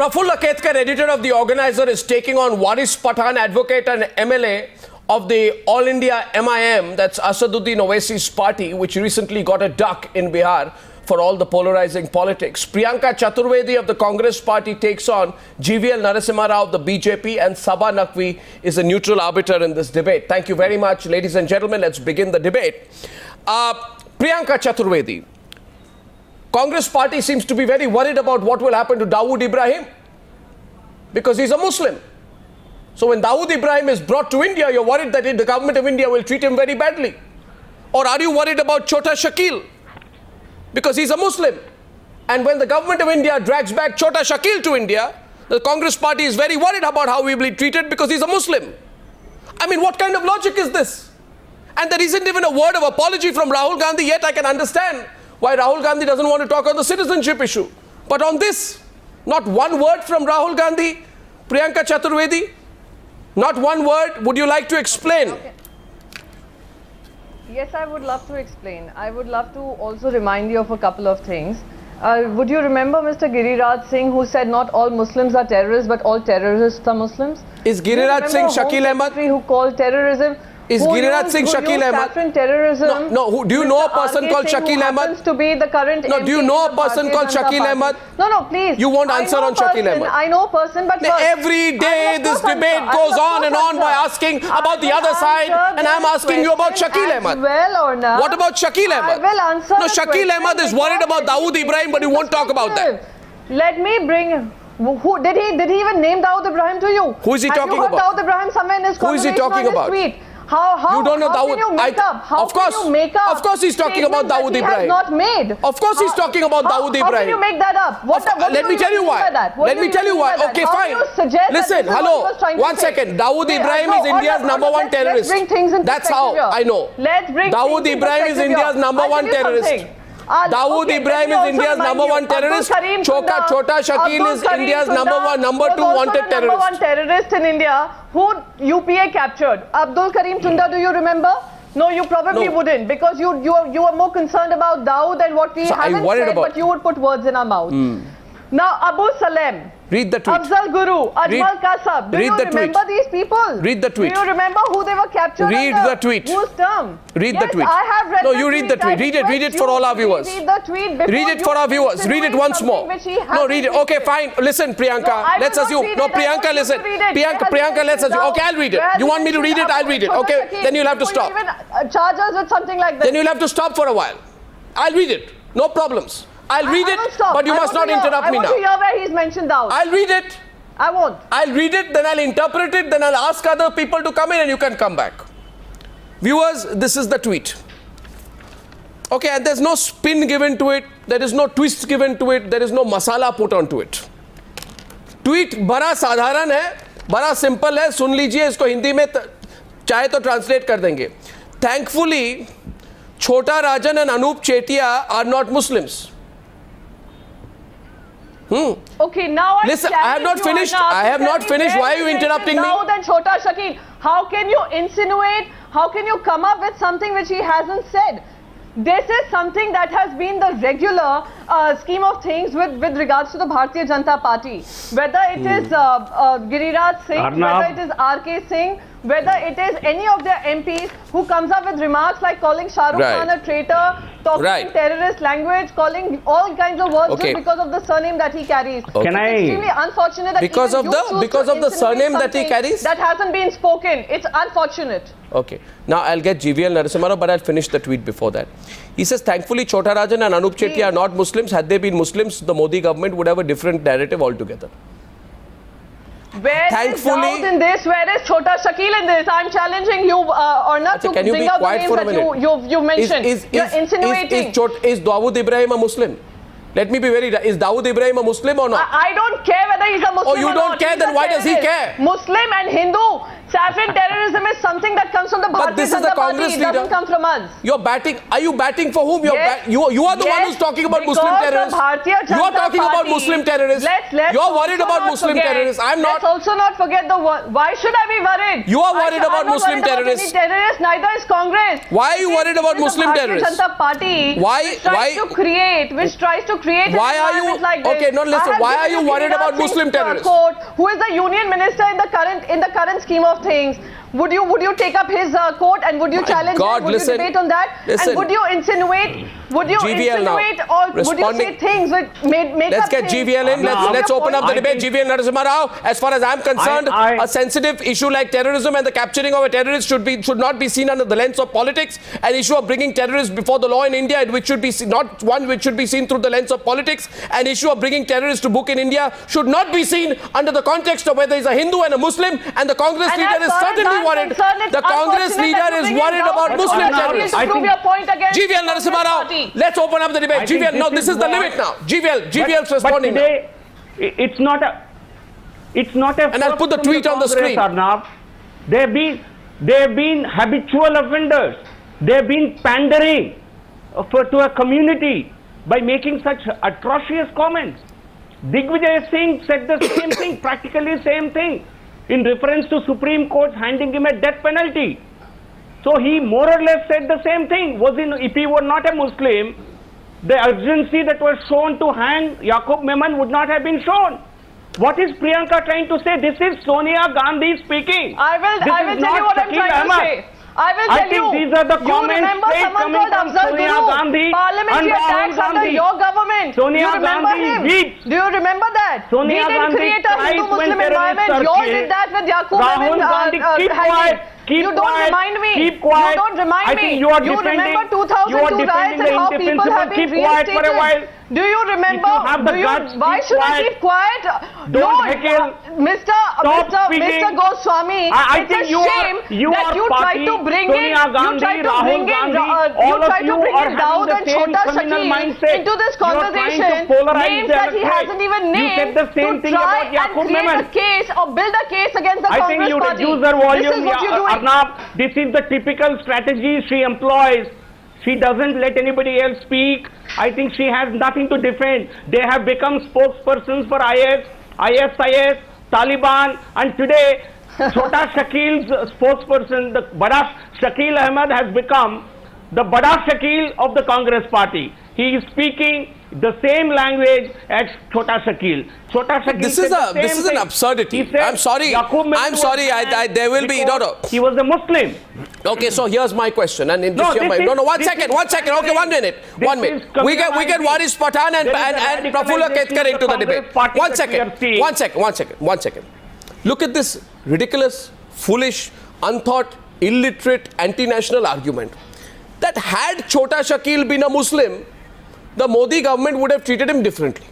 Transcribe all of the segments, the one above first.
Prafulla Ketkar, editor of the Organiser, is taking on Waris Pathan, advocate and MLA of the All India AIMIM, that's Asaduddin Owaisi's party, which recently got a duck in Bihar for all the polarizing politics. Priyanka Chaturvedi of the Congress party takes on GVL Narasimha Rao of the BJP, and Saba Naqvi is a neutral arbiter in this debate. Thank you very much, ladies and gentlemen. Let's begin the debate. Priyanka Chaturvedi, Congress party seems to be very worried about what will happen to Dawood Ibrahim because he's a Muslim. So when Dawood Ibrahim is brought to India, you're worried that the government of India will treat him very badly. Or are you worried about Chhota Shakeel because he's a Muslim? And when the government of India drags back Chhota Shakeel to India, the Congress party is very worried about how he will be treated because he's a Muslim. I mean, what kind of logic is this? And there isn't even a word of apology from Rahul Gandhi yet. I can understand why Rahul Gandhi doesn't want to talk on the citizenship issue. But on this, not one word from Rahul Gandhi. Priyanka Chaturvedi, not one word. Would you like to explain? Okay. Yes, I would love to explain. I would love to also remind you of a couple of things. Would you remember Mr. Giriraj Singh, who said not all Muslims are terrorists, but all terrorists are Muslims? Is Giriraj Singh Shakeel Ahmed? Who called terrorism? Is Giriraj Singh Shakeel Ahmed? Terrorism. No. Do you know a person called Shakeel Ahmed? To be the current no. Do you know a person called Shakeel Ahmed? No, please. You won't answer on Shakeel Ahmed. I know a person, but every day this debate goes on and on by asking about the other side, and I'm asking you about Shakeel Ahmed. Well, Arnab. What about Shakeel Ahmed? I will answer. No, Shakeel Ahmed is worried about Dawood Ibrahim, but he won't talk about that. Let me bring. Who did he even name Dawood Ibrahim to you? Who is he talking about? Dawood Ibrahim somewhere in his Who is he talking about? Tweet. How you don't know Dawood? Can you make up? How of course, can you make up? Of course, he's talking about Dawood Ibrahim. Not made. Of course, he's talking about Dawood Ibrahim. How can you make that up? Let me tell you why. Let me tell you why. Okay, fine. Listen, hello. 1 second. Dawood Ibrahim is India's #1 terrorist. That's how I know. Dawood Ibrahim is India's #1 terrorist. Dawood Ibrahim is India's #1 terrorist. Chhota Shakeel is India's number 2 wanted terrorist. #1 terrorist in India who UPA captured. Abdul Karim Chunda, do you remember? No, you probably wouldn't, because you are more concerned about Dawood and what we haven't said, but you would put words in our mouth. Now, Abu Salem. Read the tweet. Afzal Guru, Ajmal Kasab. Do you remember these people? Read the tweet. Do you remember who they were captured Read under? the tweet. Whose term? Read the tweet. I have read No, you read the tweet. Read it for all our viewers. Read the tweet before. Read it for our viewers. Read it once more. No, read it. Okay, fine. Listen, Priyanka. Let's assume. No, Priyanka, listen. Priyanka, let's assume. Okay, I'll read it. You want me to read it? I'll read it. Okay, then you'll have to stop. Charge us with something like that. Then you'll have to stop for a while. I'll read it. No problems. I'll read it, but you must not interrupt me now. I want to hear where he's mentioned Dawood. I'll read it. I won't. I'll read it, then I'll interpret it, then I'll ask other people to come in and you can come back. Viewers, this is the tweet. Okay, and there's no spin given to it, there is no twist given to it, there is no masala put onto it. Tweet बड़ा साधारण है, बड़ा simple है, सुन लीजिए इसको हिंदी में चाहे तो translate कर देंगे. Thankfully, Chhota, Rajan and Anup Chetia are not Muslims. Okay, now listen, I have not finished. I have not finished. Why are you interrupting me? Now then, Chhota Shakeel, how can you insinuate? How can you come up with something which he hasn't said? This is something that has been the regular scheme of things with regards to the Bharatiya Janata Party. Whether it is Giriraj Singh, Arnab. whether it is RK Singh, whether it is any of their MPs who comes up with remarks like calling Shah Rukh Khan a traitor, talking in terrorist language, calling all kinds of words just because of the surname that he carries. Okay. It's extremely unfortunate that because of the surname that he carries? That hasn't been spoken. It's unfortunate. Okay. Now I'll get GVL Narasimha Rao, but I'll finish the tweet before that. He says, thankfully Chhota Rajan and Anup Chetia are not Muslims. Had they been Muslims, the Modi government would have a different narrative altogether. Where is Dawood in this? Where is Chhota Shakeel in this? I'm challenging you, Arnab, to bring out the names that you mentioned. You're insinuating. Is Dawood Ibrahim a Muslim? Let me be very... Is Dawood Ibrahim a Muslim or not? I don't care whether he's a Muslim or not. Oh, you don't care? Then why does he care? Muslim and Hindu, Saffron terrorism is something that comes from the But this Bharatiya is the Janata Party. Congress It leader. doesn't come from us. You're batting. Are you batting for whom? Yes. You are the one who's talking about Muslim Because the terrorists. Bharatiya You are Janata talking about Party- Muslim terrorists. Let's You're worried also about not Muslim forget- terrorists. I'm not. Let's also not forget why should I be worried? You are I worried should- about I'm not Muslim worried about terrorists. any terrorists, neither is Congress. Why are you worried about It is Muslim the terrorists? Bharatiya Janata Party which tries to create an Why are you- environment like this. okay, no, listen, I have why are given you worried Giriraj about Muslim Singh's, terrorists? quote, who is the union minister in the current scheme of things. Would you take up his quote and would you challenge God, him? Would listen, you debate on that? listen. And would you insinuate? GVL now, or would you say responding- things which make Let's up get things? GVL in. Let's open up the debate. GVL Narasimha Rao. As far as I'm concerned, a sensitive issue like terrorism and the capturing of a terrorist should not be seen under the lens of politics. An issue of bringing terrorists before the law in India, which should be not one which should be seen through the lens of politics. An issue of bringing terrorists to book in India should not be seen under the context of whether he's a Hindu and a Muslim. And the Congress And leader as is far as certainly I'm worried. concerned, it's The Congress unfortunate leader that is you bring worried it about down Muslim to terrorists. to prove your point against GVL the Narasimha Congress Rao. party. Let's open up the debate. GVL, no, this is the limit now. GVL's responding. But today, it's not a. And I'll put the tweet on the screen. Arnab. They have been habitual offenders. They have been pandering to a community by making such atrocious comments. Digvijay Singh said the same thing, practically same thing, in reference to Supreme Court handing him a death penalty. So he more or less said the same thing. If he were not a Muslim, the urgency that was shown to hang Yaqub Memon would not have been shown. What is Priyanka trying to say? This is Sonia Gandhi speaking. I will tell not you what I'm Shakeel trying Ahmed. to say. I will I tell think you. these are the comments you remember straight someone coming called from Afzal Sonia Guru? Gandhi Parliamentary and Rahul attacks under Gandhi. your government. Sonia you remember Gandhi him? weak. Do you remember that? Sonia we didn't Gandhi create a twice Hindu-Muslim went environment. terrorist You all circuit. did that with Yaqub Rahul Gandhi, keep quiet. You don't remind me. Keep quiet. You don't remind I me. think you are remember defending. 2002 riots and how people have been Keep quiet for a reinstated. while. Do you remember? If you have the guts, why keep should I quiet. keep quiet? Don't heckle. Mr. Goswami, I it's think a you shame that are you tried party, to bring Sonia in, Gandhi, you tried to Rahul bring in, Gandhi, you all of tried to you bring are in having Dawood the and same Chhota communal Shakeel mindset. into this You are trying to conversation, polarize names the that he electorate. hasn't even You named, said the same to thing try about and Yaqub create Memon. a case or build a case against the I think Congress you party. reduce her volume, This is what you're doing. Arnab. This is the typical strategy she employs. She doesn't let anybody else speak. I think she has nothing to defend. They have become spokespersons for ISIS, Taliban, and today Chhota Shakeel's spokesperson, the Bada Shakeel Ahmed, has become the Bada Shakeel of the Congress party. He is speaking the same language as Chhota Shakeel. Chhota Shakeel This said is the same an thing. absurdity. He said I'm sorry. Yaqub Memon I'm sorry. was There will be no. He was a Muslim. Okay, so here's my question, and in No, just this is- one this second. is- Okay, 1 minute. this 1 minute. is We get communal Waris Pathan and There is a Prafulla Ketkar radicalization into the of the debate. Congress party 1 that we second. are seeing. 1 second. Look at this ridiculous, foolish, unthought, illiterate, anti-national argument. That had Chhota Shakeel been a Muslim, the Modi government would have treated him differently.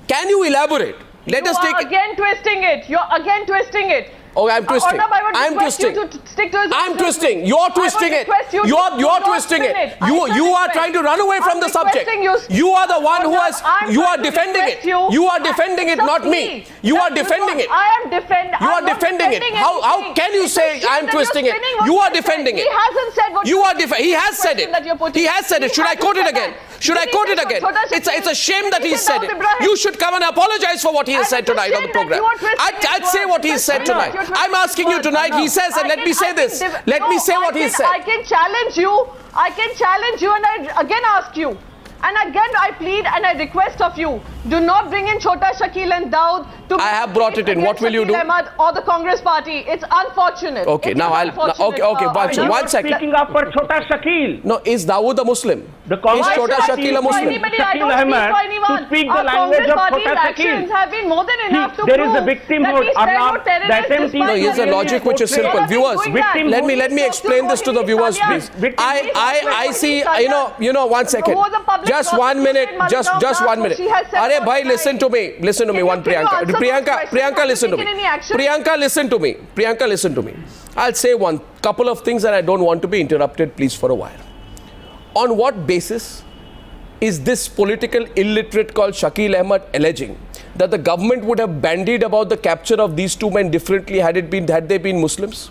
Can you elaborate? Let us take. Again twisting it. You're again twisting it. Oh, I'm twisting. Arnab, I would I'm request twisting. you to stick to his I'm own twisting. script. You're I would twisting it. request you to You're not twisting spin it. I You shall are request. trying to run away from I'm the subject. requesting You are the one who has. I'm You are trying to defending it. request You are defending it, Sir, not me. please. You are That's defending not- it. I am defending. You are defending it. How can you say I'm twisting it? You are defending it. He hasn't said what You are he has said it. that you're putting. He has said it. Should I quote it again? Should I quote it again? It's a shame that he said it. You should come and apologize for what he has said tonight on the program. I'd say what he said tonight. I'm asking you tonight. He says, and let me say this. Let me say what he said. I can challenge you. I can challenge you, and I again ask you. And again, I plead and I request of you, do not bring in Chhota Shakeel and Dawood to I have brought it in. What will you do? Shakeel Ahmed or the Congress party. It's unfortunate. Okay, It now is I'll. unfortunate, Okay, You one are second. speaking up for Chhota Shakeel. No, is Dawood a Muslim? The Is Congress Chhota party Shakeel a is Muslim? Anybody, I Shakeel don't speak Ahmed for anyone. to speak the Our language Congress of party's Chhota actions Shakeel. have been more than enough to There prove is a victimhood, that he's Arnab. terrorist The SMT despite No, here's a the logic which is They simple. have been Viewers, doing that. let me explain this to the viewers, please. I see, you know, 1 second. Who was a public Just 1 minute, prosecutor, just 1 minute. She has said Arey what bhai, she listen to me. Listen to me, one Can you Priyanka. answer those questions? Priyanka, Have you listen to me. taken any action? Priyanka, listen to me. Priyanka, listen to me. I'll say one couple of things and I don't want to be interrupted, please, for a while. On what basis is this political illiterate called Shakeel Ahmed alleging that the government would have bandied about the capture of these two men differently had they been Muslims?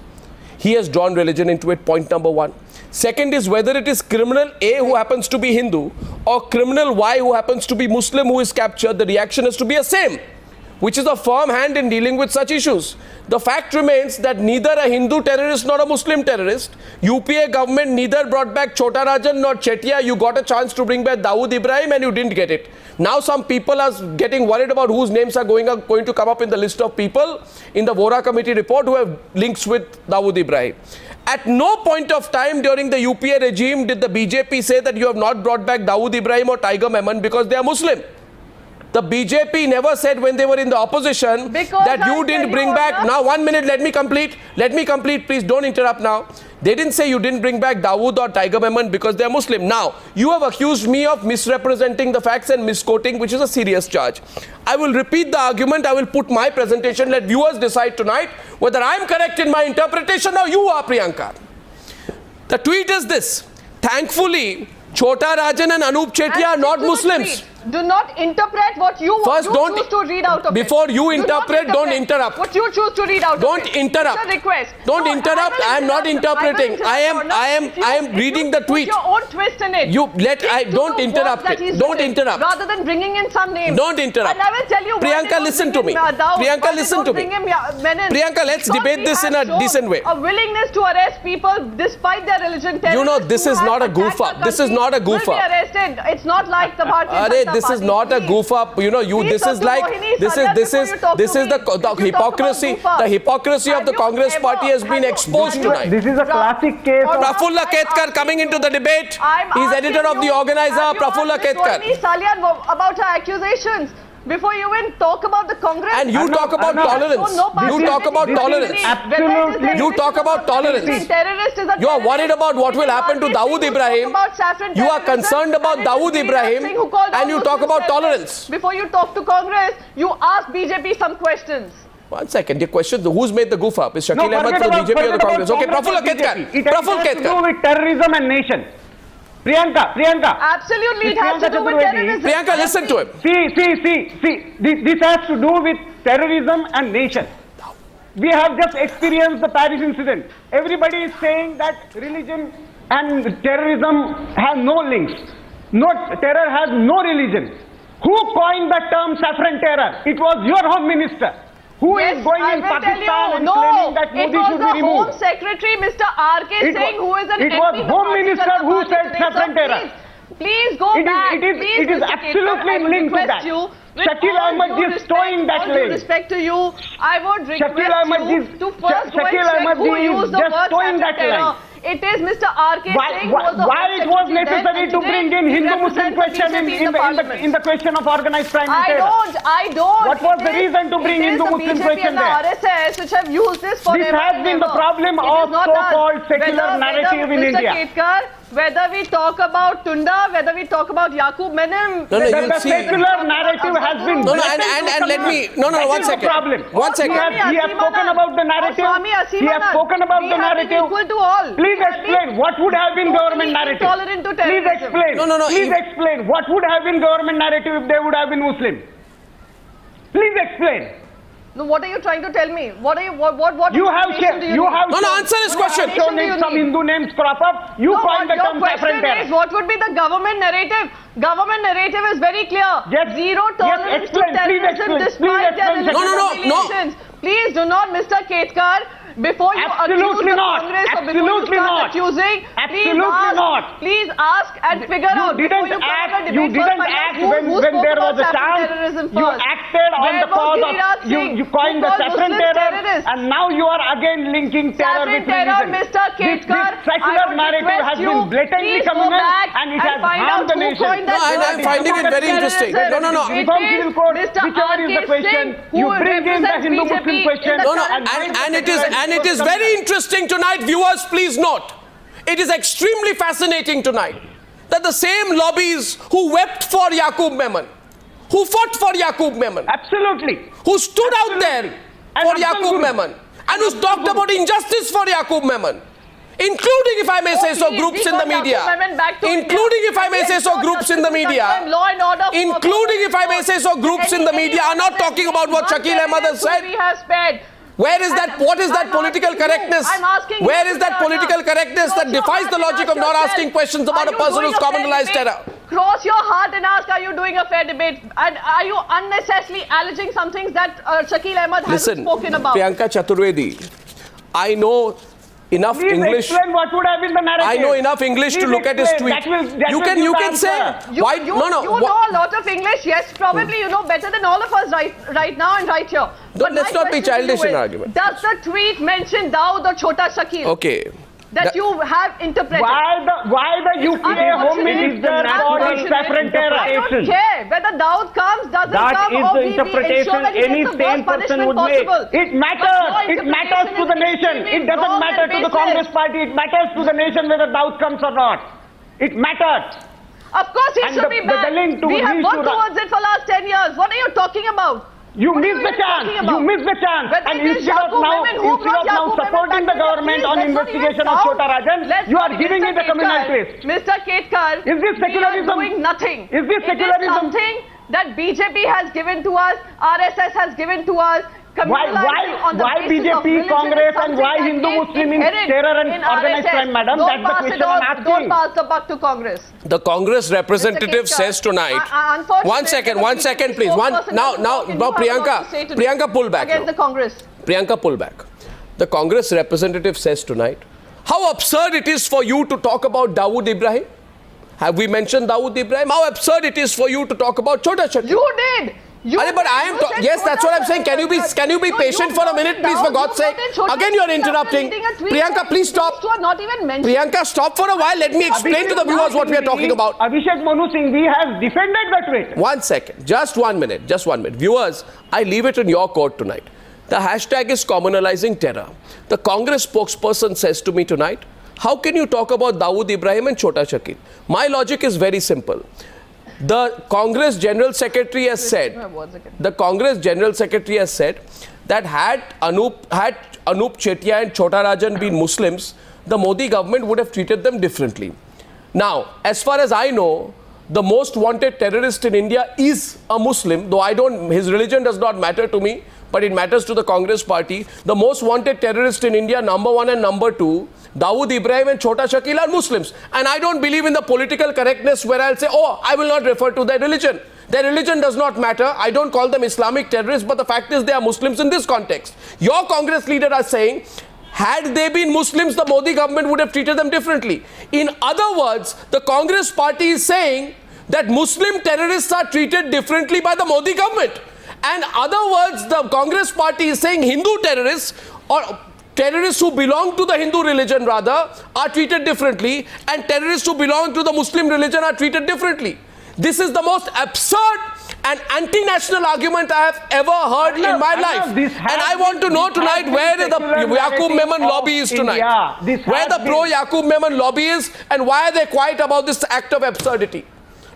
He has drawn religion into it, point number one. Second is whether it is criminal A who happens to be Hindu or criminal Y who happens to be Muslim who is captured, the reaction has to be the same, which is a firm hand in dealing with such issues. The fact remains that neither a Hindu terrorist nor a Muslim terrorist, UPA government neither brought back Chhota Rajan nor Chetia. You got a chance to bring back Dawood Ibrahim and you didn't get it. Now some people are getting worried about whose names are going to come up in the list of people in the Vora committee report who have links with Dawood Ibrahim. At no point of time during the UPA regime did the BJP say that you have not brought back Dawood Ibrahim or Tiger Memon because they are Muslim. The BJP never said when they were in the opposition Because that you didn't bring back. Now 1 minute, let me complete, please don't interrupt now. They didn't say you didn't bring back Dawood or Tiger Memon because they are Muslim. Now, you have accused me of misrepresenting the facts and misquoting, which is a serious charge. I will repeat the argument, I will put my presentation, let viewers decide tonight whether I am correct in my interpretation or you are, Priyanka. The tweet is this: thankfully, Chhota Rajan and Anup Chetia are not Muslims. Do not interpret what you First, don't choose to read out of before it. you interpret, don't interrupt. What you choose to read out Don't of it. interrupt. It's a request. Don't No, interrupt. I am not interpreting. I am reading the tweet. Put your own twist in it. Don't interrupt it. Don't interrupt. Rather than bringing in some names. Don't interrupt. And I will tell you. Priyanka, listen to me. Priyanka, listen to me. Priyanka, let's debate this in a decent way. A willingness to arrest people despite their religion. You know, this is not a goof up. This is not a goof up. Will be arrested. It's not like the Bharatiya Janata This is Party. not a goof up. You know, this is like this is the hypocrisy. The hypocrisy of the Congress Party has been exposed tonight. This is a classic case of Prafulla Ketkar coming into the debate. He's editor of the Organiser. Prafulla Ketkar. About her accusations. Before you even talk about the Congress. And you talk about tolerance. You talk about tolerance. Absolutely. You talk about tolerance. You are worried about what will happen to Dawood Ibrahim. You are concerned about Dawood Ibrahim and you talk about tolerance. Before you talk to Congress, you ask BJP some questions. 1 second, the question, who's made the goof up? Is Shakeel Ahmed forget from about- BJP or the forget Congress? about Okay, Prafulla Ketkar. It Prafulla has to do Ketkar. with terrorism and nation. Priyanka. Absolutely, it has to do with Chaturvedi. terrorism. Priyanka, listen to him. See. This has to do with terrorism and nation. We have just experienced the Paris incident. Everybody is saying that religion and terrorism have no links. Terror has no religion. Who coined the term saffron terror? It was your Home Minister. Who is going in Pakistan and claiming that Modi should be It was the removed? Home Secretary, Mr. R.K. Singh, who is an it MP was of Home Bharatiya Minister Janata who Party said today. saffron So terror. Please go back. It is Mr. absolutely Ketkar, I would linked to request that. you, with Shakeel all Ahmed due is respect, towing that all due lane. respect to you, I would request Shakeel Ahmed you is- to first go Shakeel and check Ahmed who is used the just word towing saffron that terror. line. It is Mr. R.K. Singh who was the Why Home it was Secretary then, necessary and to today bring in he Hindu-Muslim represents question BJP in Parliament. the question of organized crime and I terror? don't. What was It the is- reason to bring it is Hindu-Muslim the question BJP and there? the RSS which have used this forever. This has and been the ever. problem It of is not so-called us. secular narrative in Mr. India. Ketkar, whether we talk about Tunda, whether we talk about Yaqub Menem, No, The you'll see. secular narrative has been No, blatant and let me. to No, That one is the second. problem. One second. He has spoken about the narrative. He has spoken about the narrative. Equal to all. Please explain what would have been government narrative. Intolerant to Please terrorism. explain. No, Please explain what would have been government narrative if they would have been Muslim. Please explain. No, what are you trying to tell me? What You have information do you need? have No, answer his question. shown Do you some need? Hindu names crop up. You No, coined the your term saffron question terror. is what would be the government narrative? Government narrative is very clear. Yes, Zero yes, tolerance explain, to please terrorism explain, despite please their explain. religious No. affiliations. Please do not, Mr. Ketkar, before you Absolutely accuse the not. Congress or before you Absolutely start not. accusing, Absolutely not. Please ask and figure out You before didn't you come act. on a You debate didn't first, find out act who when spoke there was about a saffron chance. terrorism You first. acted on Where the was cause Giriraj of Singh, you coined who the called saffron Muslims terror, terrorists? and now you are again linking terror Saffron with terror, religion. Mr. Ketkar, This secular I would narrative request has you, been blatantly please go communal back and it has find harmed out the who nation. coined that No, and word. I'm finding it very interesting. Terrorism. No. It Reform is Civil Code, Mr. whichever is the R.K. question, Singh, who you bring in the represents Hindu-Muslim BJP question. in the No, current and it is very interesting tonight, viewers, please note. It is extremely fascinating tonight that the same lobbies who wept for Yaqub Memon, who fought for Yaqub Memon, Absolutely. who stood out there And for Abdul Yaqub Guru. Memon, and who talked about injustice for Yaqub Memon, including, if I may say so, please, groups we in the got the media, amendment back to including, India. if I may say so, Yes, groups in the media, law and order, including, if I may say so, groups in the media are not talking about what Shakeel Ahmed has said. We have spared. Where is that? What is that I'm political asking you, correctness? I'm asking Where you is that to political Arnab. correctness that Cross your defies heart the and logic ask of not yourself, asking questions about are a you person doing who's a fair communalized debate? terror? Cross your heart and ask, are you doing a fair debate? And are you unnecessarily alleging some things that Shakeel Ahmed hasn't spoken about? Priyanka Chaturvedi, I know enough Please English. explain what would have been the narrative. I know enough English to Please look at his tweet. explain. That You will can give the say answer. You, why? you, No, no. you know a lot of English, yes, probably you know better than all of us right now and right here. But let's my not be question to you childish in is, argument. Does the tweet mention Dawood or Chhota Shakeel? Okay. That you have interpreted? Why the UPA Home Minister for his different I don't interpretation? care whether Dawood comes, doesn't That come, is or the we interpretation ensure that he any gets the sane worst person punishment would make. possible. It But matters. your It matters to interpretation the is nation. extremely It doesn't wrong matter and to the baseless. Congress party. It matters to the nation whether Dawood comes or not. It matters. Of course he And should the- be the back. link to We have needs worked to- towards it for last 10 years. What are you talking about? You What are missed the you chance. talking You about? missed the chance. Whether And it is instead of Yaqub now, Memon, who brought Yaqub Memon supporting the back to government Please, on let's not even investigation of count. Chhota Rajan, Let's you are not giving Mr. it a communal Ketkar, twist. Mr. Ketkar, Is this secularism? we are doing nothing. Is this secularism? It is something that BJP has given to us, RSS has given to us. Why BJP, Congress and why Hindu Muslim in terror and organized crime, madam? That's the question I'm asking. Don't pass the buck to Congress. The Congress representative Ketkar, says tonight. unfortunately, One second, please. Priyanka, pull back. Against the Congress. Priyanka, pull back. The Congress representative says tonight, how absurd it is for you to talk about Dawood Ibrahim. Have we mentioned Dawood Ibrahim? How absurd it is for you to talk about Chhota Shakeel. You did. But I am. Yes, that's what I'm saying. Can you be patient for a minute, please, for God's sake? Again, you are interrupting. Priyanka, please stop. Not even mentioned. Priyanka, stop for a while. Let me explain to the viewers what we are talking about. Abhishek Manu Singhvi has defended the tweet. 1 second. Just 1 minute. Just 1 minute. Viewers, I leave it in your court tonight. The hashtag is communalizing terror. The Congress spokesperson says to me tonight, how can you talk about Dawood Ibrahim and Chhota Shakeel? My logic is very simple. The Congress General Secretary has said, that had Anup, Chetia and Chhota Rajan been Muslims, the Modi government would have treated them differently. Now, as far as I know, the most wanted terrorist in India is a Muslim, though his religion does not matter to me, but it matters to the Congress party. The most wanted terrorist in India, number 1 and number 2, Dawood Ibrahim and Chhota Shakeel are Muslims. And I don't believe in the political correctness where I'll say, oh, I will not refer to their religion. Their religion does not matter. I don't call them Islamic terrorists, but the fact is they are Muslims in this context. Your Congress leader are saying, had they been Muslims, the Modi government would have treated them differently. In other words, the Congress party is saying that Muslim terrorists are treated differently by the Modi government. And other words, the Congress party is saying Hindu terrorists or terrorists who belong to the Hindu religion rather are treated differently, and terrorists who belong to the Muslim religion are treated differently. This is the most absurd and anti-national argument I have ever heard in my life. And I want to know tonight where the Yaqub Memon lobby is tonight. Where the pro-Yaqub Memon lobby is, and why are they quiet about this act of absurdity?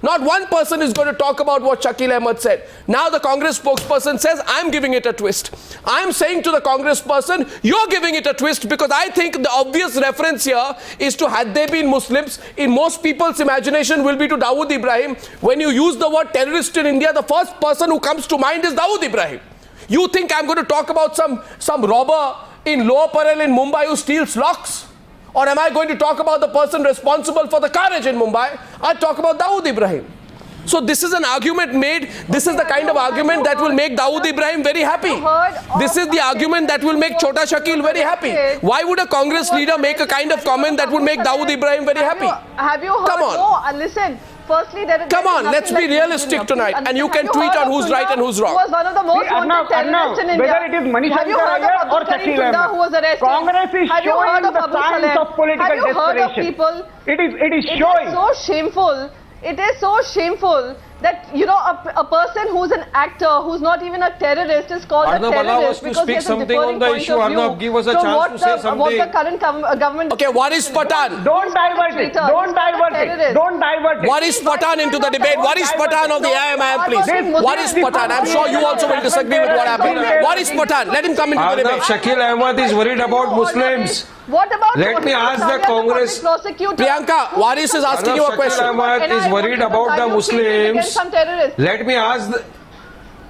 Not one person is going to talk about what Shakeel Ahmed said. Now the Congress spokesperson says, I'm giving it a twist. I'm saying to the Congress person, you're giving it a twist, because I think the obvious reference here is to had they been Muslims. In most people's imagination will be to Dawood Ibrahim. When you use the word terrorist in India, the first person who comes to mind is Dawood Ibrahim. You think I'm going to talk about some robber in low apparel in Mumbai who steals locks? Or am I going to talk about the person responsible for the carnage in Mumbai? I'll talk about Dawood Ibrahim. So this is an argument made. This is the kind of argument that will make Dawood Ibrahim very happy. This is the argument that will make Chhota Shakeel very happy. Why would a Congress leader make a kind of comment that would make Dawood Ibrahim very happy? Have you heard? Come on. No, listen. Firstly, come on, let's be realistic tonight, and you can tweet on who's right and who's wrong. Who was one of the most wanted terrorists in India. Whether it is Manisha or Shakeel Ahmed, who was arrested? Congress is showing the signs of political desperation. Have you heard of people? It is showing. It is so shameful. It is so shameful that, you know, a person who's an actor, who's not even a terrorist, is called Arnab, a terrorist because speak something on the issue. Arnab, give us a chance to say something. What the current government... Okay, Waris Pathan. Don't divert it. Don't divert it. Don't divert it. Waris Pathan into the debate. Waris Pathan of the AIMIM, please. Waris Pathan. I'm sure you also will disagree with what happened. Waris Pathan, let him come into the debate. Shakeel Ahmed is worried about Muslims. What about Let me ask the Congress- Priyanka, Waris is asking you a question. Shakeel Ahmed is worried about the Muslims. Some terrorists. Let me ask.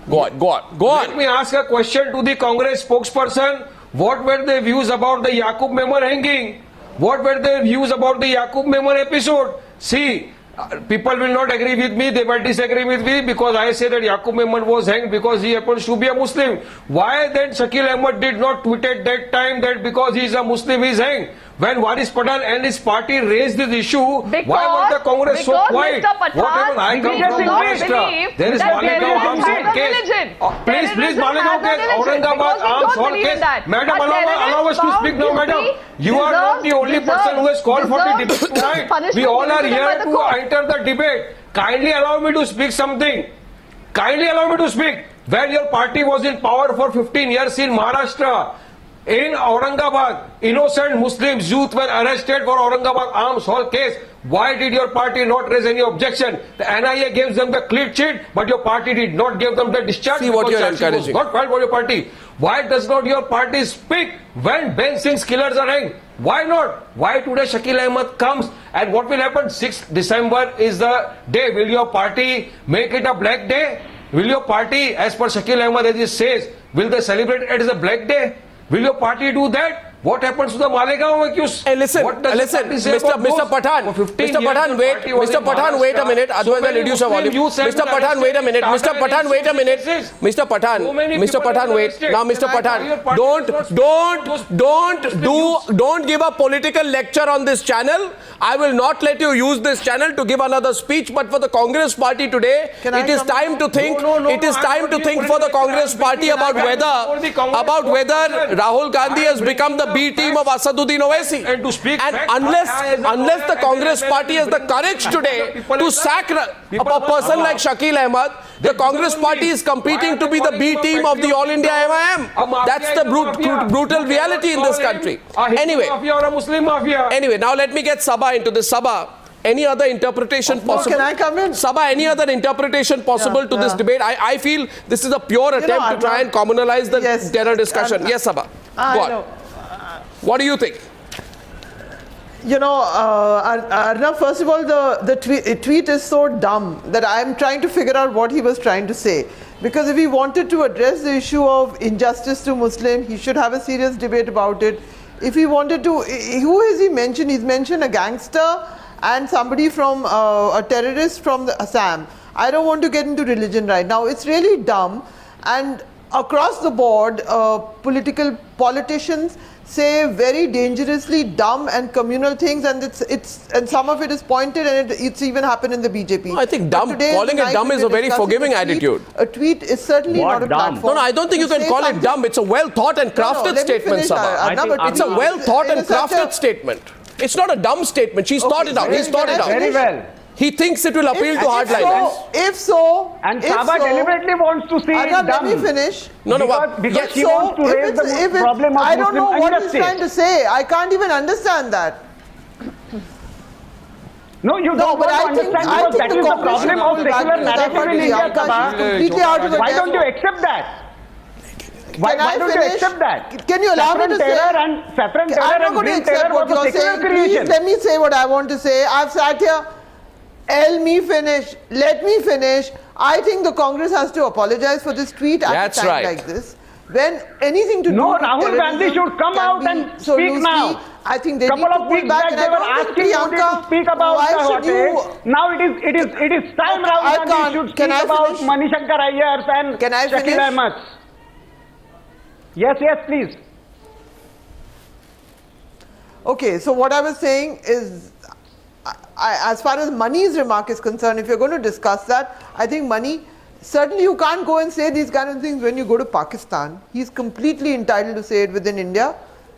Go on. Let me ask a question to the Congress spokesperson. What were their views about the Yaqub Memon hanging? What were their views about the Yaqub Memon episode? See, people will not agree with me, they might disagree with me because I say that Yaqub Memon was hanged because he happens to be a Muslim. Why then Shakeel Ahmed did not tweet at that time that because he is a Muslim he is hanged? When Waris Pathan and his party raised this issue, why was the Congress so quiet? Whatever I come from Maharashtra, there is Malegaon arms hold case. Please Malegaon case, Aurangabad arms hold case. Madam, allow us to speak now, madam. You are not the only person who has called for the debate tonight. We all are here to enter the debate. Kindly allow me to speak something. Kindly allow me to speak. When your party was in power for 15 years in Maharashtra, in Aurangabad, innocent Muslims, youth were arrested for Aurangabad arms hold case. Why did your party not raise any objection? The NIA gave them the clean sheet, but your party did not give them the discharge. See what you are encouraging. Not filed for your party. Why does not your party speak when Ben Singh's killers are hanged? Why not? Why today Shakeel Ahmed comes and what will happen? 6th December is the day. Will your party make it a black day? Will your party, as per Shakeel Ahmed as he says, will they celebrate it as a black day? Will your party do that? What happens to the Malegaon accused? Hey, listen, Mr. Pathan, wait a minute. Otherwise, I'll reduce your volume. Mr. Pathan, wait a minute. Mr. Pathan, wait. Now, Mr. Pathan, don't give a political lecture on this channel. I will not let you use this channel to give another speech. But for the Congress party today, it is time to think. It is time to think for the Congress party about whether Rahul Gandhi has become the B team of Asaduddin Owaisi. And unless the Congress party has the courage today to sack a person like Shakeel Ahmed, the Congress party is competing to be the B team of the All India AIMIM. That's the brutal reality in this country. Anyway, now let me get Saba into this. Saba, any other interpretation possible? Can I come in? Saba, any other interpretation possible to this debate? I feel this is a pure attempt to try and communalize the terror discussion. Yes, Saba. Go on. What do you think? You know, Arnab, first of all, the tweet is so dumb that I'm trying to figure out what he was trying to say. Because if he wanted to address the issue of injustice to Muslims, he should have a serious debate about it. If he wanted to, who has he mentioned? He's mentioned a gangster and somebody from, a terrorist from Assam. I don't want to get into religion right now. It's really dumb. And across the board, politicians say very dangerously dumb and communal things, and and some of it is pointed, and it's even happened in the BJP. No, I think calling it dumb is a very forgiving attitude. A tweet is certainly not a platform. No, I don't think you can call it dumb. It's a well thought and crafted statement, Saba. It's a well thought and crafted statement. It's not a dumb statement. She's thought it out. He's thought it out. Very well. He thinks it will appeal to hardliners. If so, and Saba deliberately wants to see it dumb. Let me finish. Because she wants to raise the problem of I don't know Muslim what injustice. he's trying to say. I can't even understand that. No, you don't want to understand because that is the problem of secular narrative in India, Saba. Why don't you accept that? Why don't you accept that? Can you allow me to say? Saffron terror and green terror was a secular creation. Please let me say what I want to say. I've sat here. Let me finish. I think the Congress has to apologize for this tweet at a time like this. When anything to do with Rahul Gandhi should come out and speak now. I think they couple of weeks back they were asking Modi to speak about the hotels. Now it is time Rahul Gandhi should speak about Manishankar Ayyars and Shakeel Ahmed. Yes, please. Okay, so what I was saying is, as far as Mani's remark is concerned, if you're going to discuss that, I think Mani, certainly you can't go and say these kind of things when you go to Pakistan. He's completely entitled to say it within India.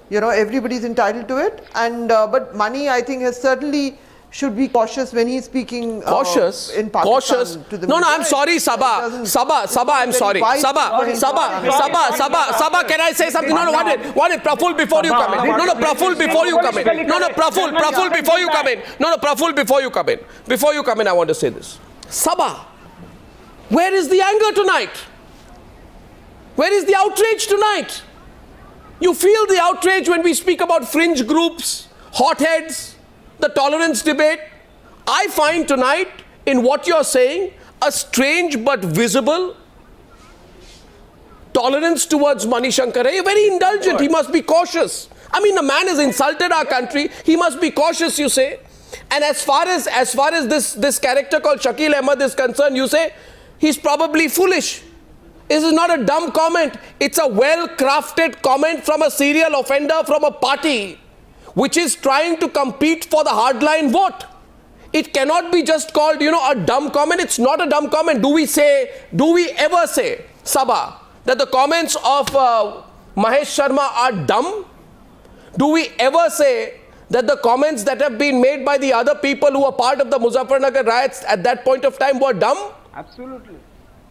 You know, everybody's entitled to it. And but Mani, I think, has certainly should be cautious when he's speaking in Pakistan. To the No, I'm sorry, Saba. Saba, I'm sorry. Saba, can I say something? No, what it? Prafull, before you come in. No, Prafull, before you come in. No, Prafull, before you come in. No, Prafull, before you come in. Before you come in, I want to say this. Saba, where is the anger tonight? Where is the outrage tonight? You feel the outrage when we speak about fringe groups, hotheads, the tolerance debate. I find tonight in what you're saying a strange but visible tolerance towards Manishankar. You're very indulgent. He must be cautious. I mean, the man has insulted our country. He must be cautious, you say. And as far as this character called Shakeel Ahmed is concerned, you say he's probably foolish. This is not a dumb comment. It's a well-crafted comment from a serial offender from a party which is trying to compete for the hardline vote. It cannot be just called, a dumb comment. It's not a dumb comment. Do we ever say, Saba, that the comments of Mahesh Sharma are dumb? Do we ever say that the comments that have been made by the other people who were part of the Muzaffarnagar riots at that point of time were dumb? Absolutely.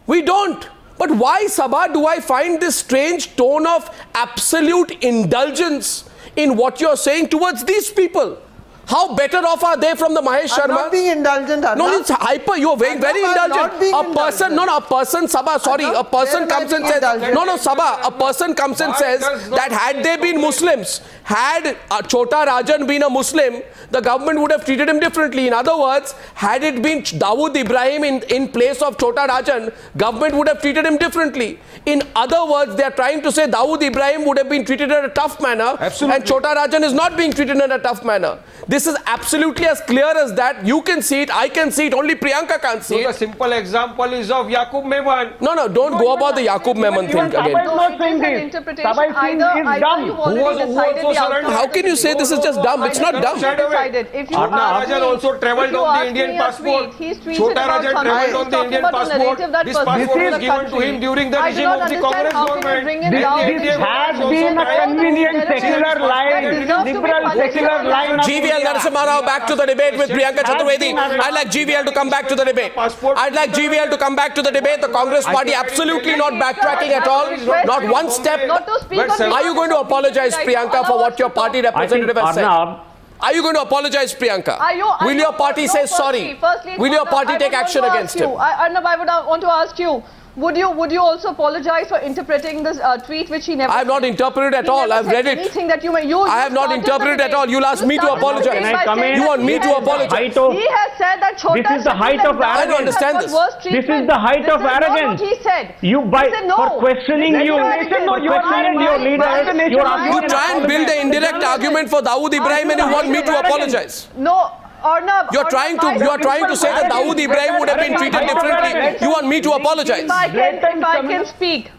We don't. But why, Saba, do I find this strange tone of absolute indulgence in what you're saying towards these people? How better off are they from the Mahesh Sharma? I'm not being indulgent, Arnab. No, it's hyper. You're very, very I'm indulgent. not being A person, Saba, sorry, Arnab, a person where am I comes and being says, indulgent? Saba, a person comes and says that had they been Muslims, had Chhota Rajan been a Muslim, the government would have treated him differently. In other words, had it been Dawood Ibrahim in place of Chhota Rajan, government would have treated him differently. In other words, they are trying to say Dawood Ibrahim would have been treated in a tough manner, Absolutely. and Chhota Rajan is not being treated in a tough manner. This is absolutely as clear as that. You can see it, I can see it, only Priyanka can't see So the it. simple example is of Yaqub Memon. No, don't go about the Yaqub Memon thing Saba again. is not it is saying an this. interpretation. Saba is saying he's dumb. You've already Who decided also the outcome. surrendered? How can you say this is just dumb? It's not dumb. Decided. If you Chhota ask Rajan me- also travelled if you on the ask Indian me a passport. tweet, he's tweeted Chhota about Rajan something. travelled He's on the talking Indian about the passport. narrative that This persists passport in was the given to country. him during the I do regime not of the understand Congress how can you government. bring it And down the to This Indian has was also been a trying to convenient use secular it. line, deserves to be liberal punished. secular line of GVL India. Narasimha Rao, back to the debate with Priyanka Chaturvedi. I'd like GVL to come back to the debate. I'd like GVL to come back to the debate. The Congress party absolutely not backtracking at all. Not one step. Not to speak on Are you going to apologize, Priyanka, for what your party I think representative has said? Arnab, Are you going to apologize, Priyanka? Are Will you- your party no, say firstly- sorry? firstly, Will your Arnab, party I take would action want to against ask him? you, Arnab, I would want to ask you, would you also apologize for interpreting this tweet which he never I have not said? interpreted at He all. never I've said read it. anything that you I have not interpreted at all. You'll ask me to apologize. Can I come in? You want me to apologize? height of, He has said that Chhota This is the height of I don't understand this. This is the height of arrogance. This is not what he said. you by He said no. for questioning This is you, arrogance. for questioning your leaders, you are You try and build an indirect argument for Dawood Ibrahim and you want me to apologize. No, Arnab. You are trying to say that Dawood Ibrahim would have been treated differently. You want me to apologize? If I can speak,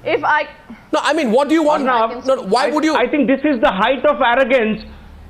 if I. No, I mean, what do you want? Arnab, No, why would you? I think this is the height of arrogance,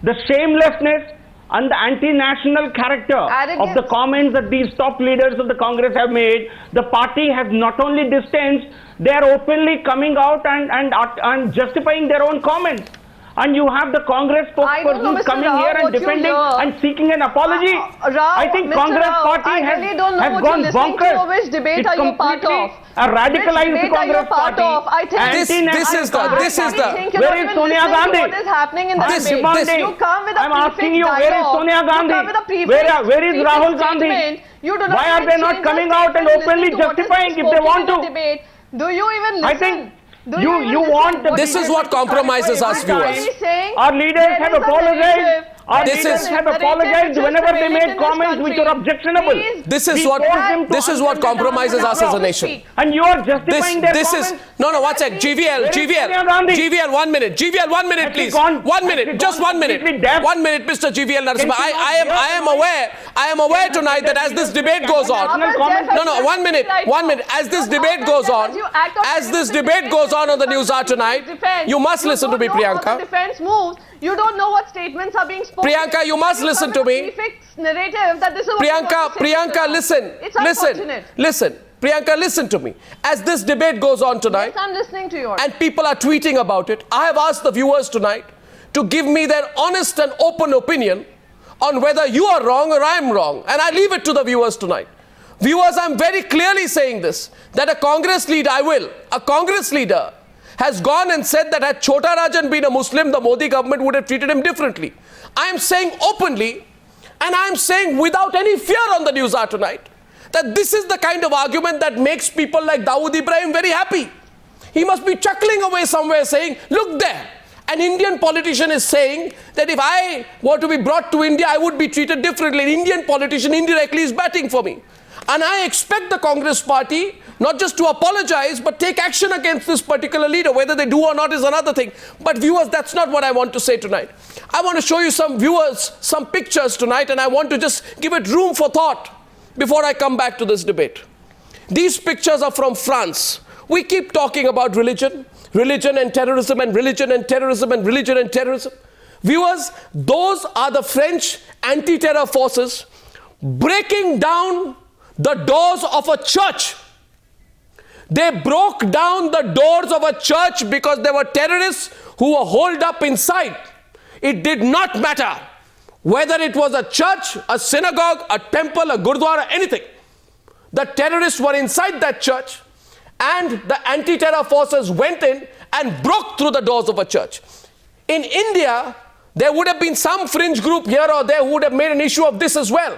the shamelessness and the anti-national character of the comments that these top leaders of the Congress have made. The party has not only distanced, they are openly coming out and justifying their own comments. And you have the Congress I don't know, spokesperson Mr. coming Rao, here and what you defending hear. and seeking an apology. Rao, I think Mr. Congress Rao, party I has, really don't know has what gone you're listening to bonkers. or which debate It's are you part completely of? a radicalized Which debate are you Congress part party. of? I think This is the. Where is Sonia Gandhi? What is happening in This- this debate? this- You come with a I'm asking prefix you, where is dialogue. Sonia Gandhi? You come with a prefix, Where is prefix Rahul Gandhi? statement. You do not Why are even they not change coming your out and statement, openly listening to what is justifying if they spoken want in the to? debate. Do you even listen? I think Do you even want listen? What This he is what compromises us What viewers. he is saying, Our leaders there have is a apologized. narrative. Our This leaders is- have narrative apologized which is whenever they prevailing made in this comments which are country. objectionable. Please, This is we what want them to this is what understand compromises the us as a ground. nation. And you are justifying their This comments. is no, one sec. GVL, Where is Sonia Gandhi? GVL, 1 minute. GVL, 1 minute, Has he please. gone- 1 has minute, he just gone 1 minute. completely deaf? 1 minute, Mr. GVL Narasimha. Can she not I am aware tonight that as this debate goes on. No, 1 minute, 1 minute. As this debate goes on, as this debate goes on the Newshour tonight, you must listen to me, Priyanka. Defense moves. You don't know what statements are being spoken. Priyanka, you must listen to me. Prefix narrative that this is what you want to say. Priyanka, listen. It's unfortunate. Listen. Priyanka, listen to me. As this debate goes on tonight, Yes, I'm listening to you. and people are tweeting about it, I have asked the viewers tonight to give me their honest and open opinion on whether you are wrong or I am wrong. And I leave it to the viewers tonight. Viewers, I'm very clearly saying this, that a Congress leader has gone and said that had Chhota Rajan been a Muslim, the Modi government would have treated him differently. I am saying openly, and I am saying without any fear on the Newshour tonight, that this is the kind of argument that makes people like Dawood Ibrahim very happy. He must be chuckling away somewhere saying, look there. An Indian politician is saying that if I were to be brought to India, I would be treated differently. An Indian politician indirectly is batting for me. And I expect the Congress party not just to apologize, but take action against this particular leader. Whether they do or not is another thing. But viewers, that's not what I want to say tonight. I want to show you some pictures tonight, and I want to just give it room for thought before I come back to this debate. These pictures are from France. We keep talking about religion and terrorism and religion and terrorism and religion and terrorism. Viewers, those are the French anti-terror forces breaking down the doors of a church. They broke down the doors of a church because there were terrorists who were holed up inside. It did not matter whether it was a church, a synagogue, a temple, a gurdwara, anything. The terrorists were inside that church, and the anti-terror forces went in and broke through the doors of a church. In India, there would have been some fringe group here or there who would have made an issue of this as well.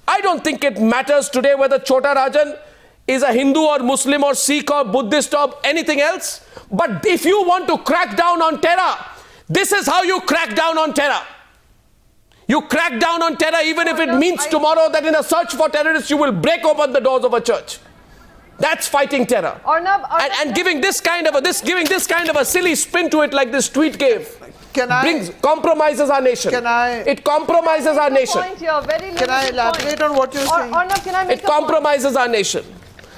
I don't think it matters today whether Chhota Rajan is a Hindu or Muslim or Sikh or Buddhist or anything else. But if you want to crack down on terror, this is how you crack down on terror. You crack down on terror even if it means tomorrow that in a search for terrorists you will break open the doors of a church. That's fighting terror. Arnab, and giving this kind of a silly spin to it like this tweet gave. Compromises our nation. It compromises our nation. Can I elaborate on what you're saying? Arnab, can I make It compromises our nation.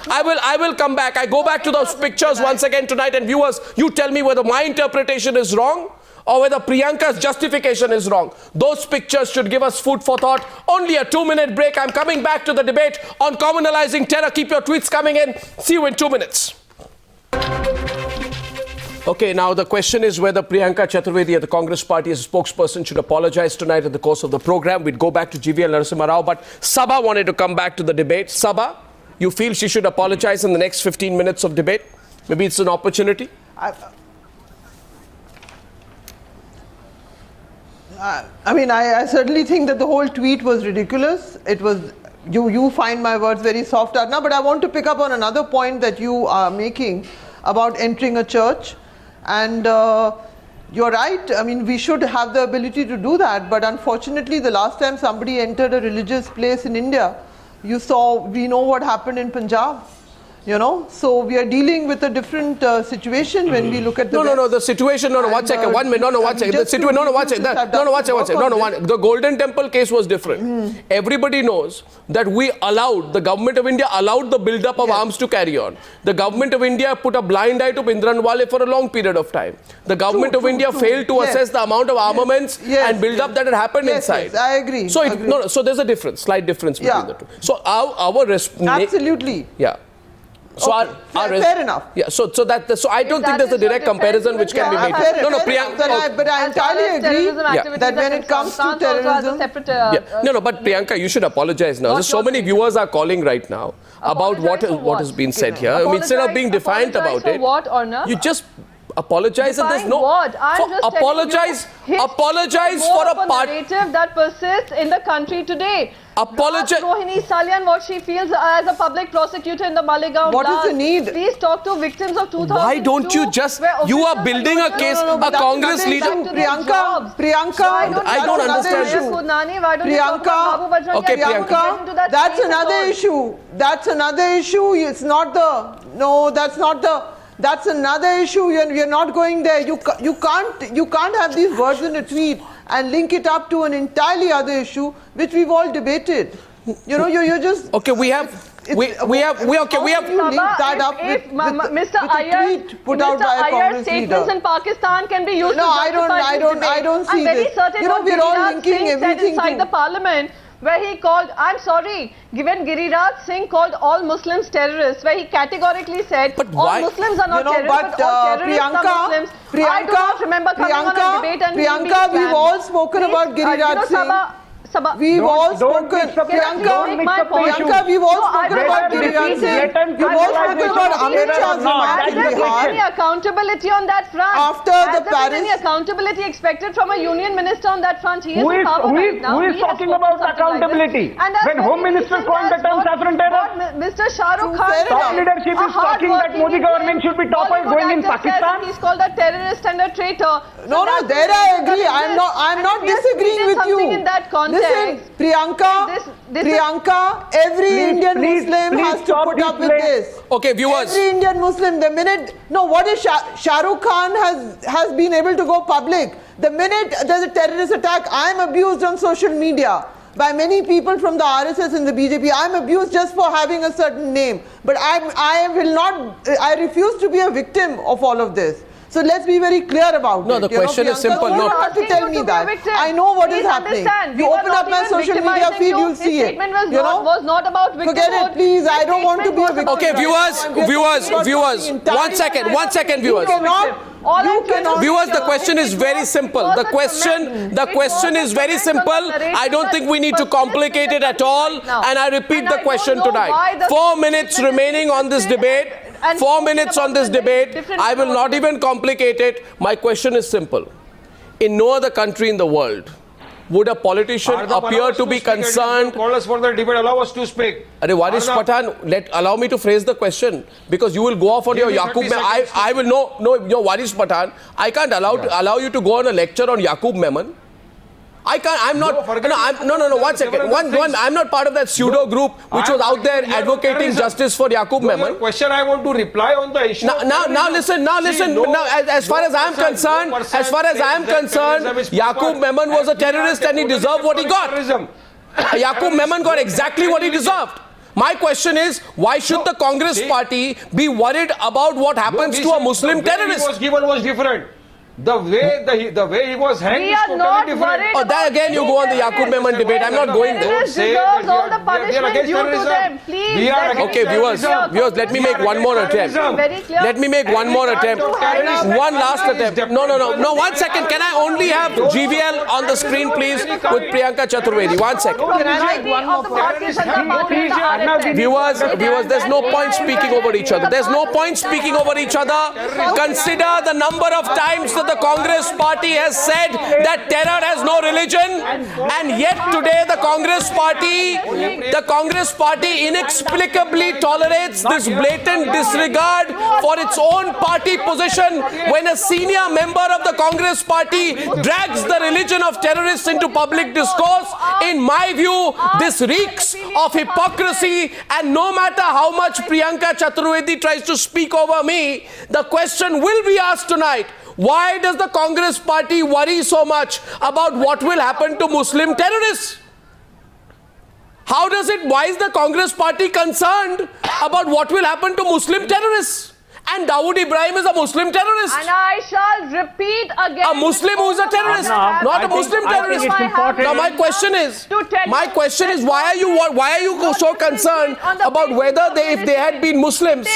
I will come back. I go back to those pictures once again tonight, and viewers, you tell me whether my interpretation is wrong or whether Priyanka's justification is wrong. Those pictures should give us food for thought. Only a 2-minute break. I'm coming back to the debate on communalizing terror. Keep your tweets coming in. See you in 2 minutes. Okay, now the question is whether Priyanka Chaturvedi of the Congress party as a spokesperson should apologize tonight in the course of the program. We'd go back to GVL Narasimha Rao, but Saba wanted to come back to the debate. Saba, you feel she should apologize in the next 15 minutes of debate? Maybe it's an opportunity? I mean, I certainly think that the whole tweet was ridiculous. It was, you find my words very soft, Arnab, but I want to pick up on another point that you are making about entering a church. And you're right, I mean, we should have the ability to do that, but unfortunately the last time somebody entered a religious place in India, we know what happened in Punjab. You know, so we are dealing with a different situation when we look at the the situation, one second, 1 minute, one second, the situation, one second, the Golden Temple case was different. Everybody knows that the government of India allowed the build-up of arms to carry on. The government of India put a blind eye to Bhindranwale for a long period of time. The government of India failed to assess the amount of armaments and build-up that had happened inside. Yes, I agree. So, so there's a difference, slight difference between the two. So absolutely. Yeah. So okay, fair enough. Yeah. So I don't think there's a direct comparison which can be made. Priyanka. But I entirely agree that when it comes to terrorism, but Priyanka, you should apologize now. So many viewers are calling right now about what has been said here. I mean, instead of being defiant about it, you just apologize and there's no what? apologize for a narrative that persists in the country today. Apologize. Rohini Salyan, what she feels as a public prosecutor in the Malegaon. What is the need? Please talk to victims of 2002. Why don't you just? You are building a case. A Congress leader. Priyanka. I don't understand. Priyanka. Okay, Priyanka. That's another issue. That's another issue. It's not the. No, that's not the. That's another issue. We are not going there. You can't have these words in a tweet and link it up to an entirely other issue which we've all debated. You know, you're just okay. We have. We have. You link that up with Mr. Iyer's put out by a Congress statements leader. in Pakistan can be used. No, to I don't see this. I'm very certain what we're all Giriraj linking Singh said everything inside to the parliament, where he called, I'm sorry, given Giriraj Singh called all Muslims terrorists, where he categorically said all Muslims are not terrorists, but all terrorists are Muslims. I do not remember coming on a debate and Priyanka, we've all spoken about Giriraj Singh. Sabah. We've all Don't spoken, mix up the- Can I Priyanka, make my point? Priyanka, we've all No, I spoken will about not be Giriran repeating. Singh. We've all spoken about Amit Shah's remark Has in there been Bihar. any accountability on that front? After Has the there been any Paris- accountability expected from a union minister on that front? He is Who in is- power who right is- now. who is He has talking spoken about something accountability? Like this. And as When very Home Minister recent coined the as term what- saffron terror? what Mr. Shah Rukh Khan, fair enough. Top leadership a is talking that hard-working Modi government Indian should be toppled Bollywood going in actor says Pakistan. that he's called a terrorist and a traitor. No, that's there the I reason agree. that I'm it not. is. I'm And not if he has disagreeing tweeted with you. something in that context, Listen, Priyanka. this is- Priyanka, every Indian Muslim please has to stop put up this with play. this. Okay, viewers. Every Indian Muslim, the minute, no, what is Shah Rukh Khan has been able to go public. The minute there's a terrorist attack, I'm abused on social media by many people from the RSS and the BJP. I'm abused just for having a certain name. But I refuse to be a victim of all of this. So let's be very clear about No, it. the question is Priyanka, simple. You No. don't have to tell me that. I know what is happening. You open up my social media feed, you'll see it. You know? was not about victimhood. Forget it, please. I don't want to be a victim. Okay, viewers, viewers. 1 second, viewers. Viewers, the question is very simple. The question is very simple. I don't think we need to complicate it at all. And I repeat the question tonight. 4 minutes remaining on this debate. 4 minutes on this debate. I will not even complicate it. My question is simple. In no other country in the world would a politician Arnab, appear allow us to be speak. concerned. Call us for the debate. Allow us to speak. Waris Arnab. Pathan, allow me to phrase the question, because you will go off on Give your me 30 Yaqub. I will no Waris Pathan. I can't allow you to go on a lecture on Yaqub Memon. I can't. I'm not. No. 1 second. I'm not part of that pseudo group which was out there advocating justice for Yaqub Memon. Question I want to reply on the issue. Now listen. As far as I'm concerned, Yaqub Memon was a terrorist and he deserved what he got. Yaqub Memon got exactly what he deserved. My question is, why should the Congress party be worried about what happens to a Muslim terrorist? The way he was given was different. The way he was hanged We is are totally not different. worried. Oh, there again you go on the Yaqub Memon debate. I'm not going there. Terrorists deserves all the punishment due to them. Please. We are against Okay, viewers, let me make one more attempt. Very clear. Let me make one more attempt. One last attempt. No. 1 second. Can I only have GVL on the screen, please, with Priyanka Chaturvedi? 1 second. Can I make one more point? Viewers, there's no point speaking over each other. There's no point speaking over each other. Consider the number of times that the Congress party has said that terror has no religion, and yet today the Congress party inexplicably tolerates this blatant disregard for its own party position when a senior member of the Congress party drags the religion of terrorists into public discourse. In my view, this reeks of hypocrisy, and no matter how much Priyanka Chaturvedi tries to speak over me, the question will be asked tonight. Why does the Congress party worry so much about what will happen to Muslim terrorists? Why is the Congress party concerned about what will happen to Muslim terrorists? And Dawood Ibrahim is a Muslim terrorist. And I shall repeat again. A Muslim who is a terrorist, not a Muslim terrorist. Now my question is, why are you so concerned about whether if they had been Muslims?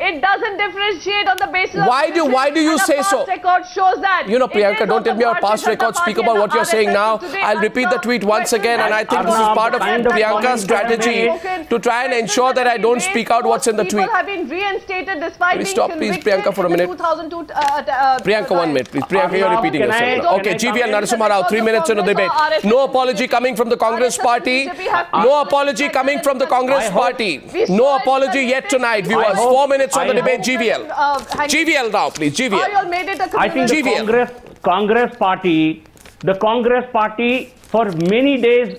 It doesn't differentiate on the basis of Why do you say so? Past record shows that. Priyanka, don't tell me our past records. Speak about what you're saying now. I'll repeat the tweet once again, and I think this is part of Priyanka's strategy to try and ensure that I don't speak out what's in the tweet. People have been reinstated despite Please being stop, please, convicted Priyanka, for a in the minute. 2002 Priyanka, 1 minute, please. Priyanka, you're repeating Can I- yourself. Okay, GVL Narasimha Rao, 3 minutes in the debate. No apology coming from the Congress party. No apology coming from the Congress party. No apology yet tonight, viewers. 4 minutes on the debate, GVL. GVL now, please. Oh, you GVL. all made it a I think the GVL. Congress party for many days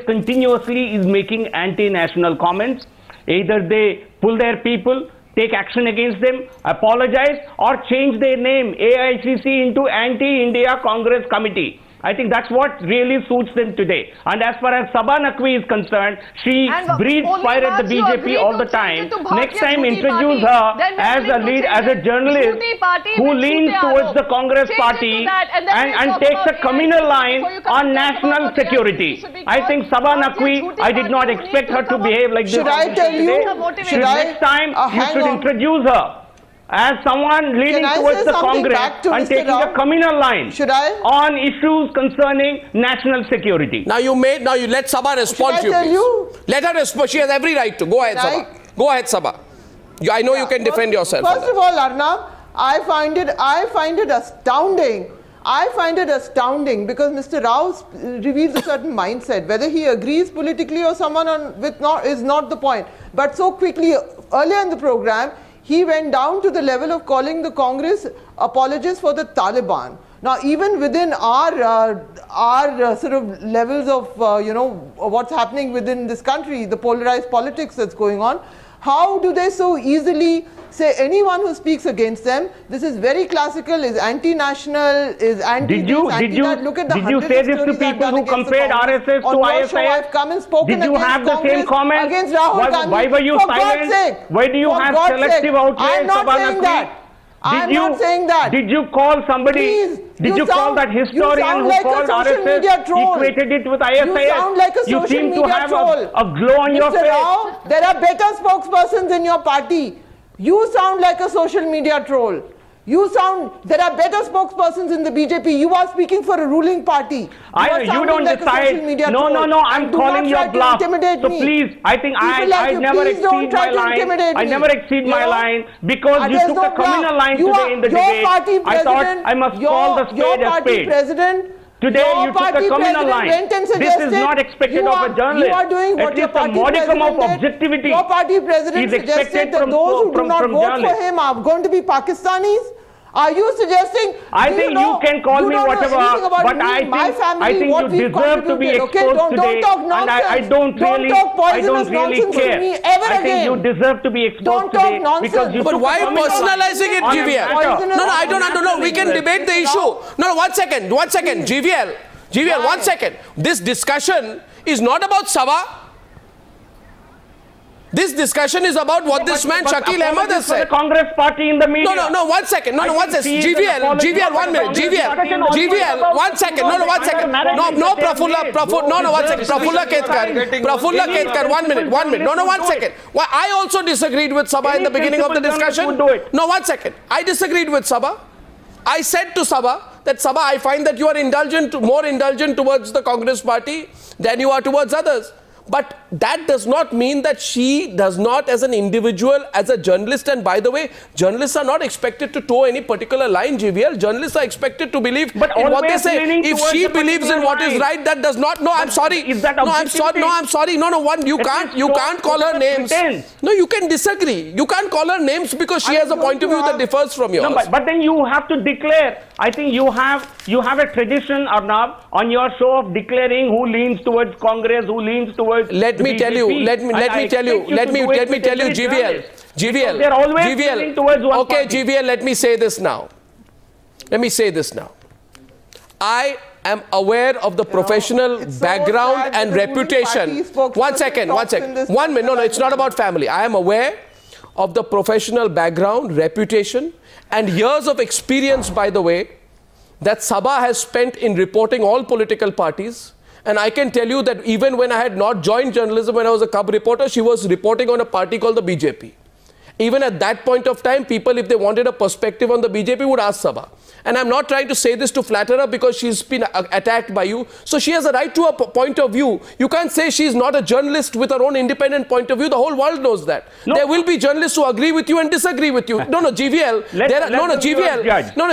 continuously is making anti-national comments. Either they pull their people, take action against them, apologize, or change their name AICC into Anti-India Congress Committee. I think that's what really suits them today. And as far as Saba Naqvi is concerned, she breathes fire at the BJP all the time. Next time, introduce her as a journalist who leans towards the Congress party and takes a communal line on national security. I think Saba Naqvi, I did not expect her to behave like this. Should I tell you? Next time, you should introduce her as someone leaning Can I towards say the something Congress back to and Mr. taking Rao? a communal line Should I? on issues concerning national security. Now you let Saba respond to Should you. I tell Please. you? Let her respond. She has every right to. Go ahead, Can I- Saba. Go ahead, Saba. I know you can defend yourself. on First that. of all, Arnab, I find it astounding. I find it astounding because Mr. Rao reveals a certain mindset. Whether he agrees politically or someone is not the point. But so quickly, earlier in the program, he went down to the level of calling the Congress apologists for the Taliban. Now, even within our sort of levels of what's happening within this country, the polarized politics that's going on, how do they so easily say anyone who speaks against them? This is very classical, is anti-national, is anti. Did you Look at the did you say this to people who compared RSS to ISIS? I've come and spoken Did you against have the Congress, same comment? against Rahul Gandhi. Why were you For silent? God's sake. Why do you For have God's selective sake. outrage? I'm not Saba saying Naqvi? that. I'm not saying that. Did you call somebody? Please, did you call that historian who like called social media RSS troll. equated it with ISIS? You sound like a You social seem to media have troll. a glow on your Mr. face. Rao, there are better spokespersons in your party. You sound like a social media troll. There are better spokespersons in the BJP. You are speaking for a ruling party. You don't decide. No, I'm calling your bluff. So please, I think I never exceed my line. I never exceed my line because you took a communal line today in the debate. I thought I must call the spade a spade. Today you took a communal line. This is not expected of a journalist. You are doing what At your least a party modicum of president did. objectivity Your party president is suggested expected that those who do not from vote for journalists. him are going to be Pakistanis. Are you suggesting? I think you can call me whatever, but I think you deserve to be exposed today, and I don't really care. I think you deserve to be exposed today because you But took why a communal personalizing it, on a GVL? matter. No, I don't know. We can debate the issue. No, one second. GVL, Why? 1 second. This discussion is not about Saba. This discussion is about what this man Shakeel Ahmed has said. The Congress party in the media. No, 1 second. No, 1 second. GVL, 1 minute. GVL, 1 second. No, 1 second. No, Prafulla, 1 second. Prafulla Ketkar, 1 minute. No, 1 second. Why, I also disagreed with Saba in the beginning of the discussion. No, 1 second. I disagreed with Saba. I said to Saba that, Saba, I find that you are more indulgent towards the Congress party than you are towards others. But that does not mean that she does not, as an individual, as a journalist, and by the way, journalists are not expected to toe any particular line, GVL. Journalists are expected to believe in what they say. If she believes in what is right, that does not. No, I'm sorry. Is that I'm sorry. No, you can't call her names. No, you can disagree. You can't call her names because she has a point of view that differs from yours. No, but then you have to declare. I think you have a tradition, Arnab, on your show of declaring who leans towards Congress, who leans towards. Let me tell you, GVL. They're always leaning towards one Okay, party. GVL, let me say this now. I am aware of the professional it's so background sad and that the ruling reputation. party spokesperson 1 second. talks in this 1 minute. No, it's not about family. I am aware of the professional background, reputation, and years of experience, by the way, that Saba has spent in reporting all political parties. And I can tell you that even when I had not joined journalism, when I was a cub reporter, she was reporting on a party called the BJP. Even at that point of time, people, if they wanted a perspective on the BJP, would ask Saba. And I'm not trying to say this to flatter her because she's been attacked by you. So she has a right to a point of view. You can't say she's not a journalist with her own independent point of view. The whole world knows that. No. There will be journalists who agree with you and disagree with you. GVL.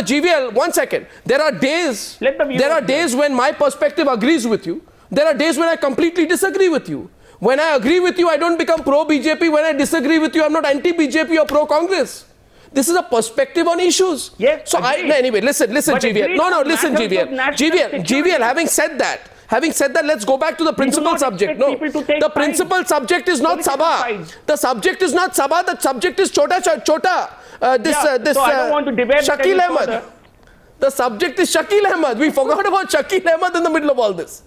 GVL, 1 second. There are days when my perspective agrees with you. There are days when I completely disagree with you. When I agree with you, I don't become pro-BJP. When I disagree with you, I'm not anti-BJP or pro-Congress. This is a perspective on issues. Yes, anyway, listen, GVL. Listen, GVL. GVL, having said that, let's go back to the principal subject. No, the principal subject is not Saba. The subject is not Saba. The subject is Chhota. So I don't want to debate Shakeel Ahmed. The subject is Shakeel Ahmed. We forgot about Shakeel Ahmed in the middle of all this.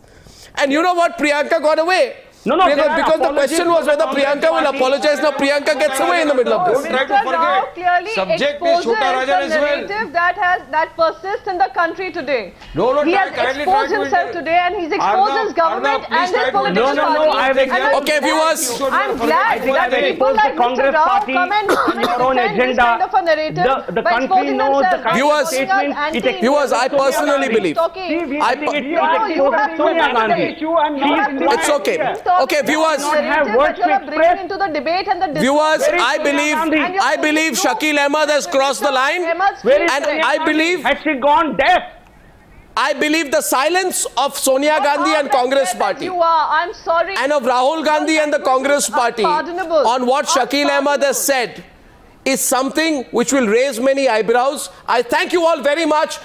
And you know what? Priyanka got away. No, there are because the apologies question was from the whether Priyanka will Congress apologize. Now Priyanka gets away in the middle of Don't this. try to Mr. Rao forget. clearly Subject is exposes Chhota Rajan the as well. narrative that persists in the country today. No, he try- has kindly exposed try to himself inter- today, and he's exposed Arnab, his government Arnab, please and his try to political No, party. I have And I'm Okay, glad- viewers. I'm glad that have people exposed like the Congress Mr. Rao party come and on your own defend this agenda. kind of a narrative The by country exposing knows the themselves. kind Viewers, of statement it Anti- Viewers, I personally He's believe. talking. I- I think it No, you have exposes Sonia to Gandhi. debate. It's okay. Okay, viewers. Not have Narrative words that you are to bringing express. into the debate and the Viewers, discourse. I believe Shakeel Ahmed has crossed the line, Where is and Sonia I Gandhi? believe Has she gone deaf? I believe the silence of Sonia Gandhi and Congress party You are. I'm sorry. and of Rahul Gandhi and the Congress party Unpardonable. on what Shakeel Ahmed has Unpardonable. said is something which will raise many eyebrows. I thank you all very much.